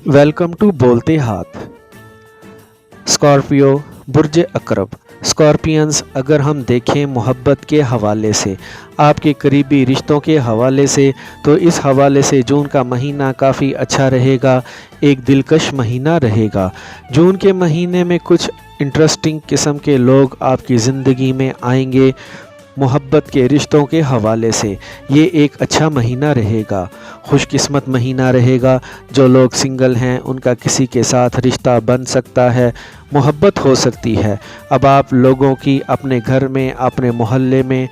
Welcome to बोलते हाथ। Scorpio बुर्ज अकरब। Scorpions, अगर हम देखें मोहब्बत के हवाले से, आपके करीबी रिश्तों के हवाले से, तो इस हवाले से जून का महीना काफ़ी अच्छा रहेगा, एक दिलकश महीना रहेगा। जून के महीने में कुछ इंटरेस्टिंग किस्म के लोग आपकी ज़िंदगी में आएंगे। मोहब्बत के रिश्तों के हवाले से ये एक अच्छा महीना रहेगा, खुशकिस्मत महीना रहेगा। जो लोग सिंगल हैं उनका किसी के साथ रिश्ता बन सकता है, मोहब्बत हो सकती है। अब आप लोगों की अपने घर में, अपने मोहल्ले में,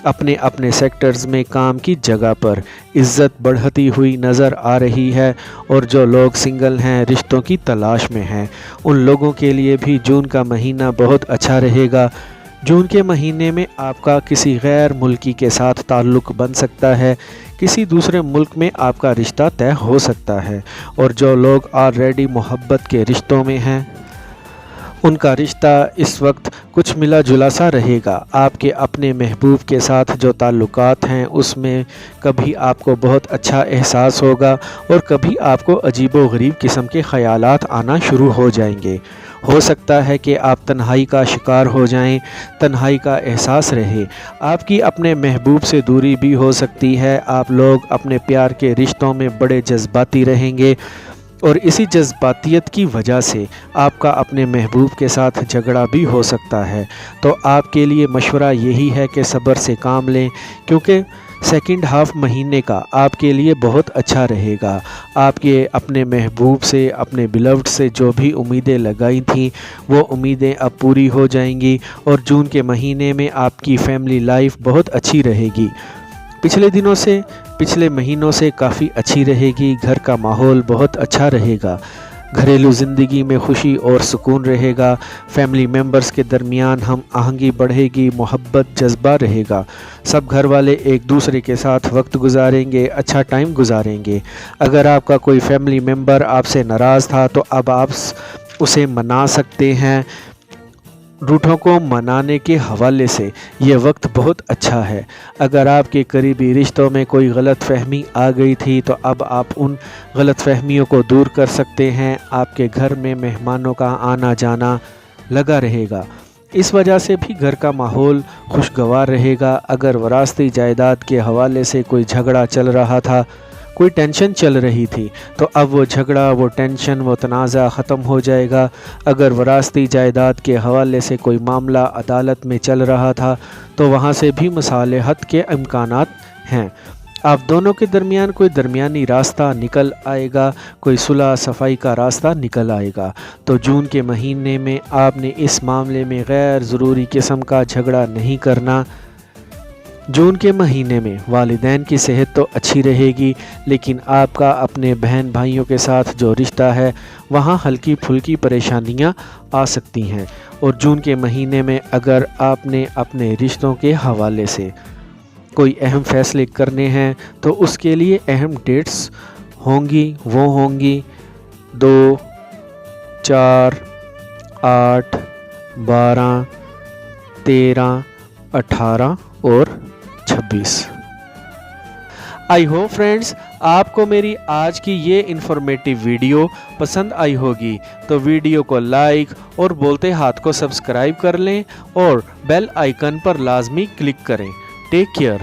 अपने अपने सेक्टर्स में, काम की जगह पर इज़्ज़त बढ़ती हुई नज़र आ रही है। और जो लोग सिंगल हैं, रिश्तों की तलाश में हैं, उन लोगों के लिए भी जून का महीना बहुत अच्छा रहेगा। जून के महीने में आपका किसी गैर मुल्की के साथ ताल्लुक़ बन सकता है, किसी दूसरे मुल्क में आपका रिश्ता तय हो सकता है। और जो लोग ऑलरेडी मोहब्बत के रिश्तों में हैं, उनका रिश्ता इस वक्त कुछ मिला जुला सा रहेगा। आपके अपने महबूब के साथ जो ताल्लुकात हैं उसमें कभी आपको बहुत अच्छा एहसास होगा और कभी आपको अजीबो गरीब किस्म के ख़यालात आना शुरू हो जाएंगे। हो सकता है कि आप तन्हाई का शिकार हो जाएं, तन्हाई का एहसास रहे। आपकी अपने महबूब से दूरी भी हो सकती है। आप लोग अपने प्यार के रिश्तों में बड़े जज्बाती रहेंगे और इसी जज्बातियत की वजह से आपका अपने महबूब के साथ झगड़ा भी हो सकता है। तो आपके लिए मशवरा यही है कि सब्र से काम लें, क्योंकि सेकंड हाफ महीने का आपके लिए बहुत अच्छा रहेगा। आपके अपने महबूब से, अपने बिलव्ड से जो भी उम्मीदें लगाई थीं, वो उम्मीदें अब पूरी हो जाएंगी और जून के महीने में आपकी फैमिली लाइफ बहुत अच्छी रहेगी। पिछले महीनों से काफ़ी अच्छी रहेगी। घर का माहौल बहुत अच्छा रहेगा, घरेलू ज़िंदगी में खुशी और सुकून रहेगा। फैमिली मेम्बर्स के दरमियान हम आहंगी बढ़ेगी, मोहब्बत जज्बा रहेगा। सब घर वाले एक दूसरे के साथ वक्त गुजारेंगे, अच्छा टाइम गुजारेंगे। अगर आपका कोई फैमिली मेम्बर आपसे नाराज़ था तो अब आप उसे मना सकते हैं। रूठों को मनाने के हवाले से ये वक्त बहुत अच्छा है। अगर आपके करीबी रिश्तों में कोई गलत फहमी आ गई थी तो अब आप उन गलत फहमियों को दूर कर सकते हैं। आपके घर में मेहमानों का आना जाना लगा रहेगा, इस वजह से भी घर का माहौल खुशगवार रहेगा। अगर वरासती जायदाद के हवाले से कोई झगड़ा चल रहा था, कोई टेंशन चल रही थी, तो अब वो झगड़ा, वो टेंशन, वो तनाज़ा ख़त्म हो जाएगा। अगर वरासती जायदाद के हवाले से कोई मामला अदालत में चल रहा था तो वहाँ से भी मसालहत के इम्कानात हैं। आप दोनों के दरमियान कोई दरमियानी रास्ता निकल आएगा, कोई सुलह सफाई का रास्ता निकल आएगा। तो जून के महीने में आपने इस मामले में गैर ज़रूरी किस्म का झगड़ा नहीं करना। जून के महीने में वालिदैन की सेहत तो अच्छी रहेगी, लेकिन आपका अपने बहन भाइयों के साथ जो रिश्ता है वहाँ हल्की फुल्की परेशानियाँ आ सकती हैं। और जून के महीने में अगर आपने अपने रिश्तों के हवाले से कोई अहम फ़ैसले करने हैं तो उसके लिए अहम डेट्स होंगी। वो होंगी 2, 4, 8, 12, 13, 18 और 26। आई होप फ्रेंड्स आपको मेरी आज की ये इन्फॉर्मेटिव वीडियो पसंद आई होगी। तो वीडियो को लाइक और बोलते हाथ को सब्सक्राइब कर लें और बेल आइकन पर लाजमी क्लिक करें। Take care.